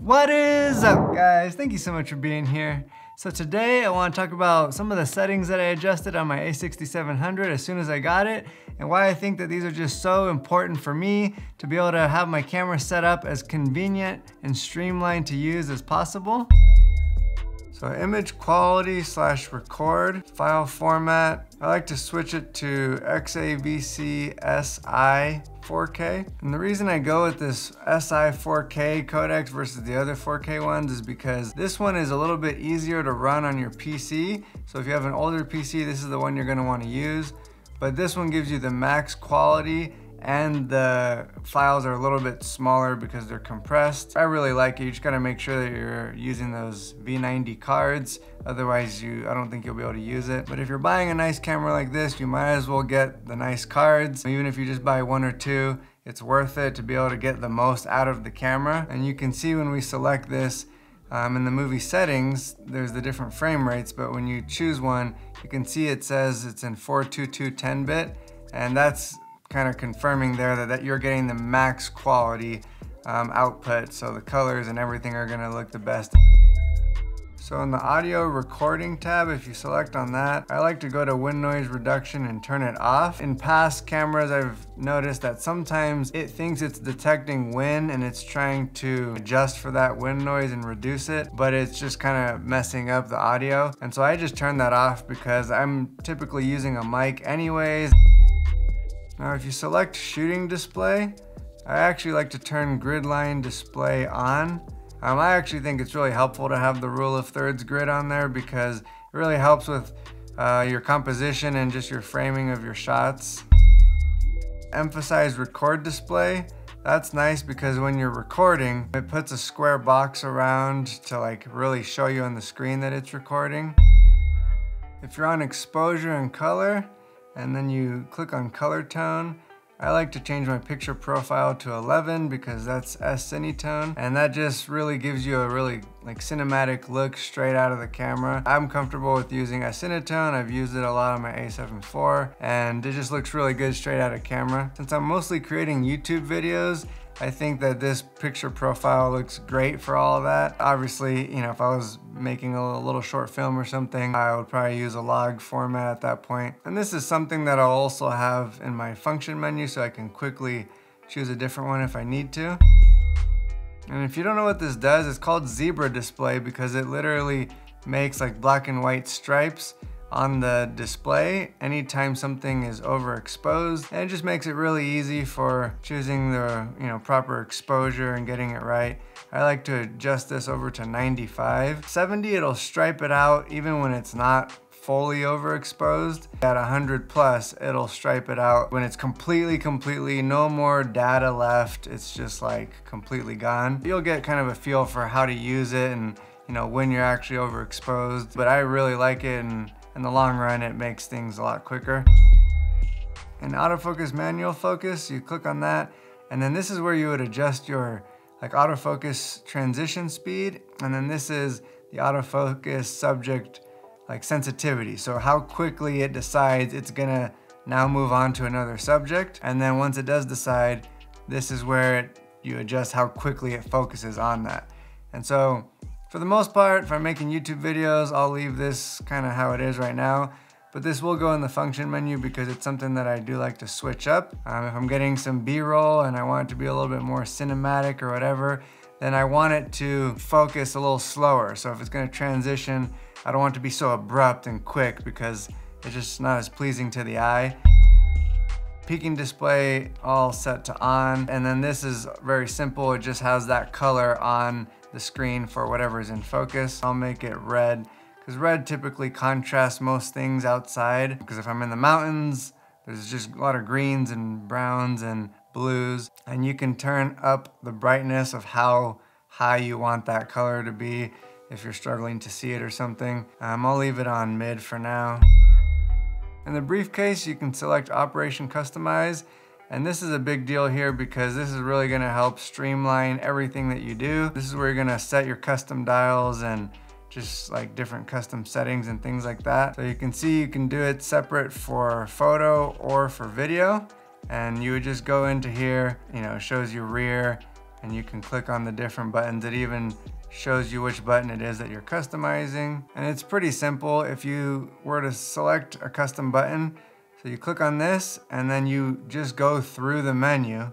What is up, guys? Thank you so much for being here. So today I want to talk about some of the settings that I adjusted on my A6700 as soon as I got it, and why I think that these are just so important for me to be able to have my camera set up as convenient and streamlined to use as possible. So image quality / record, file format, I like to switch it to XAVC-SI 4K. And the reason I go with this SI 4K codec versus the other 4K ones is because this one is a little bit easier to run on your PC. So if you have an older PC, this is the one you're gonna wanna use. But this one gives you the max quality and the files are a little bit smaller because they're compressed. I really like it. You just gotta make sure that you're using those V90 cards. Otherwise, I don't think you'll be able to use it. But if you're buying a nice camera like this, you might as well get the nice cards. Even if you just buy one or two, it's worth it to be able to get the most out of the camera. And you can see when we select this, in the movie settings, there's the different frame rates, but when you choose one, you can see it says it's in 422 10-bit, and that's kind of confirming there that you're getting the max quality output, so the colors and everything are gonna look the best. So in the audio recording tab, if you select on that, I like to go to wind noise reduction and turn it off. In past cameras, I've noticed that sometimes it thinks it's detecting wind and it's trying to adjust for that wind noise and reduce it, but it's just kind of messing up the audio. And so I just turn that off because I'm typically using a mic anyways. Now if you select shooting display, I actually like to turn Gridline Display on. I actually think it's really helpful to have the rule of thirds grid on there because it really helps with your composition and just your framing of your shots. Emphasize record display. That's nice because when you're recording, it puts a square box around to like really show you on the screen that it's recording. If you're on exposure and color, and then you click on color tone, I like to change my picture profile to 11 because that's S-Cinetone, and that just really gives you a really like cinematic look straight out of the camera. I'm comfortable with using S-Cinetone. I've used it a lot on my A7 IV, and it just looks really good straight out of camera. Since I'm mostly creating YouTube videos, I think that this picture profile looks great for all of that. Obviously, you know, if I was making a little short film or something, I would probably use a log format at that point. And this is something that I'll also have in my function menu so I can quickly choose a different one if I need to. And if you don't know what this does, it's called zebra display because it literally makes like black and white stripes on the display anytime something is overexposed, and it just makes it really easy for choosing the proper exposure and getting it right. I like to adjust this over to 95. 70, it'll stripe it out even when it's not fully overexposed. At 100 plus, it'll stripe it out when it's completely no more data left. It's just like completely gone. You'll get kind of a feel for how to use it and when you're actually overexposed, but I really like it, and in the long run, it makes things a lot quicker. In autofocus manual focus, you click on that, and then this is where you would adjust your autofocus transition speed, and then this is the autofocus subject sensitivity. So how quickly it decides it's gonna now move on to another subject, and then once it does decide, this is where you adjust how quickly it focuses on that. And so for the most part, if I'm making YouTube videos, I'll leave this kind of how it is right now, but this will go in the function menu because it's something that I do like to switch up. If I'm getting some B-roll and I want it to be a little bit more cinematic or whatever, then I want it to focus a little slower. So if it's gonna transition, I don't want it to be so abrupt and quick because it's just not as pleasing to the eye. Peaking display all set to on, and then this is very simple. It just has that color on the screen for whatever is in focus. I'll make it red because red typically contrasts most things outside, because if I'm in the mountains, there's just a lot of greens and browns and blues, and you can turn up the brightness of how high you want that color to be if you're struggling to see it or something. I'll leave it on mid for now. In the briefcase, you can select Operation Customize, and this is a big deal here because this is really gonna help streamline everything that you do. This is where you're gonna set your custom dials and just different custom settings and things like that. So you can see you can do it separate for photo or for video, and you would just go into here, it shows you rear and you can click on the different buttons. It even shows you which button it is that you're customizing. And it's pretty simple. If you were to select a custom button, so you click on this and then you just go through the menu.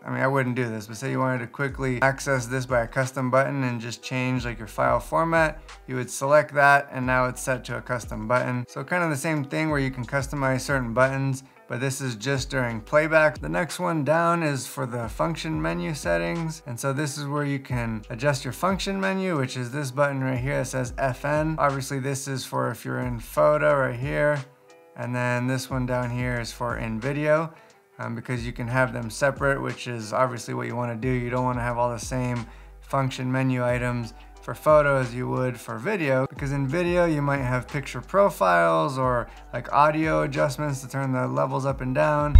I mean, I wouldn't do this, but say you wanted to quickly access this by a custom button and just change like your file format, you would select that and now it's set to a custom button. So kind of the same thing where you can customize certain buttons, but this is just during playback. The next one down is for the function menu settings. And so this is where you can adjust your function menu, which is this button right here that says FN. Obviously this is for if you're in photo right here. And then this one down here is for in video. Because you can have them separate, which is obviously what you want to do. You don't want to have all the same function menu items for photo as you would for video, because in video you might have picture profiles or like audio adjustments to turn the levels up and down.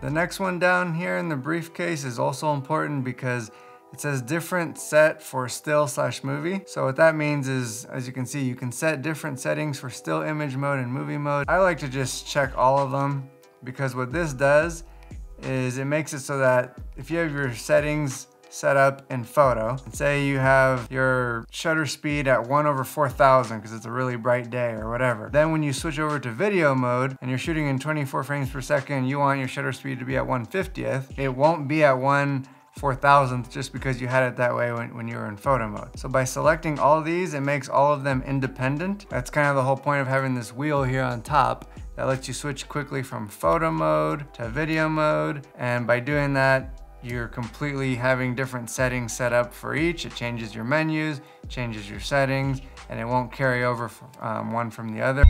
The next one down here in the briefcase is also important because it says different set for still/movie. So what that means is, as you can see, you can set different settings for still image mode and movie mode. I like to just check all of them, because what this does is it makes it so that if you have your settings set up in photo, and say you have your shutter speed at 1/4000 because it's a really bright day or whatever, then when you switch over to video mode and you're shooting in 24 frames per second, you want your shutter speed to be at 1/50th, it won't be at 1/4000th just because you had it that way when you were in photo mode. So by selecting all of these, it makes all of them independent. That's kind of the whole point of having this wheel here on top that lets you switch quickly from photo mode to video mode. And by doing that, you're completely having different settings set up for each. It changes your menus, changes your settings, and it won't carry over one from the other.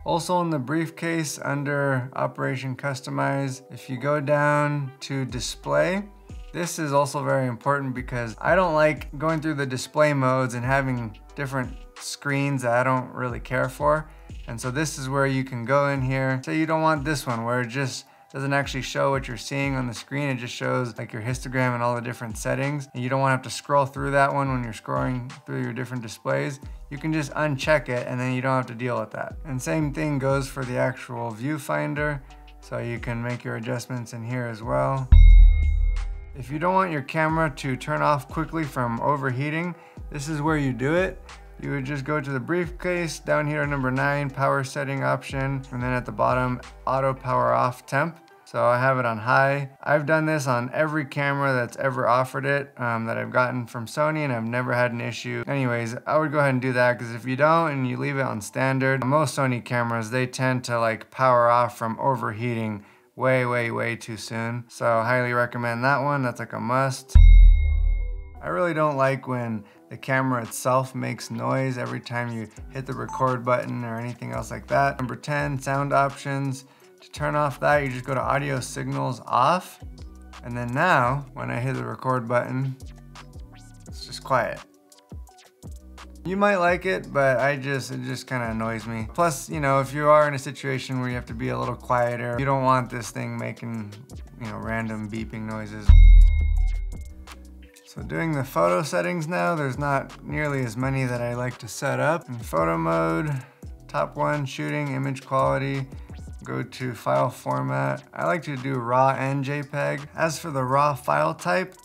Also in the briefcase under Operation Customize, if you go down to display, this is also very important because I don't like going through the display modes and having different screens that I don't really care for. And so this is where you can go in here. Say you don't want this one where it just doesn't actually show what you're seeing on the screen. It just shows like your histogram and all the different settings. And you don't want to have to scroll through that one when you're scrolling through your different displays. You can just uncheck it and then you don't have to deal with that. And same thing goes for the actual viewfinder. So you can make your adjustments in here as well. If you don't want your camera to turn off quickly from overheating, this is where you do it. You would just go to the briefcase, down here number 9, power setting option, and then at the bottom, auto power off temp. So I have it on high. I've done this on every camera that's ever offered it that I've gotten from Sony, and I've never had an issue. Anyways, I would go ahead and do that, because if you don't and you leave it on standard, most Sony cameras, they tend to like power off from overheating way too soon. So I highly recommend that one. That's like a must. I really don't like when the camera itself makes noise every time you hit the record button or anything else like that. Number 10, sound options. To turn off that, you just go to audio signals off. And then now, when I hit the record button, it's just quiet. You might like it, but it just kind of annoys me. Plus, you know, if you are in a situation where you have to be a little quieter, you don't want this thing making, you know, random beeping noises. So doing the photo settings now, there's not nearly as many that I like to set up. In photo mode, top one, shooting, image quality, go to file format. I like to do RAW and JPEG. As for the RAW file type,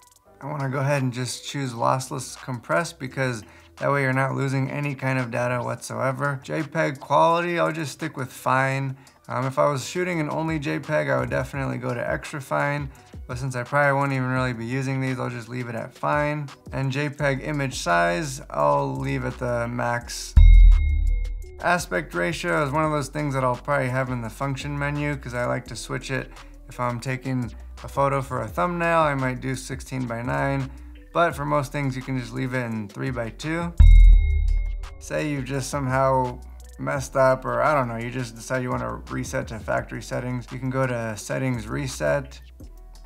I want to go ahead and just choose lossless compress, because that way you're not losing any kind of data whatsoever. JPEG quality, I'll just stick with fine. If I was shooting in only JPEG, I would definitely go to extra fine. But since I probably won't even really be using these, I'll just leave it at fine. And JPEG image size, I'll leave at the max. Aspect ratio is one of those things that I'll probably have in the function menu, because I like to switch it. If I'm taking a photo for a thumbnail, I might do 16:9. But for most things, you can just leave it in 3:2. Say you just somehow messed up, or I don't know, you just decide you want to reset to factory settings. You can go to settings reset,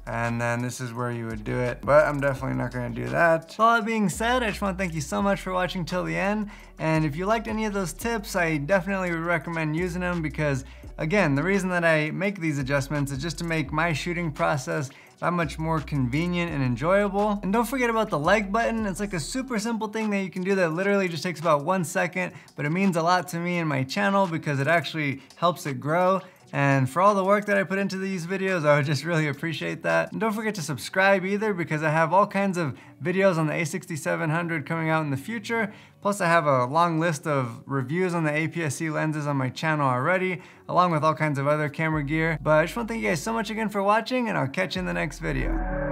and then this is where you would do it, but I'm definitely not going to do that. So all that being said, I just want to thank you so much for watching till the end, and if you liked any of those tips, I definitely would recommend using them, because again, the reason that I make these adjustments is just to make my shooting process that much more convenient and enjoyable. And don't forget about the like button. It's like a super simple thing that you can do that literally just takes about 1 second, but it means a lot to me and my channel because it actually helps it grow. And for all the work that I put into these videos, I would just really appreciate that. And don't forget to subscribe either, because I have all kinds of videos on the A6700 coming out in the future. Plus I have a long list of reviews on the APS-C lenses on my channel already, along with all kinds of other camera gear. But I just want to thank you guys so much again for watching, and I'll catch you in the next video.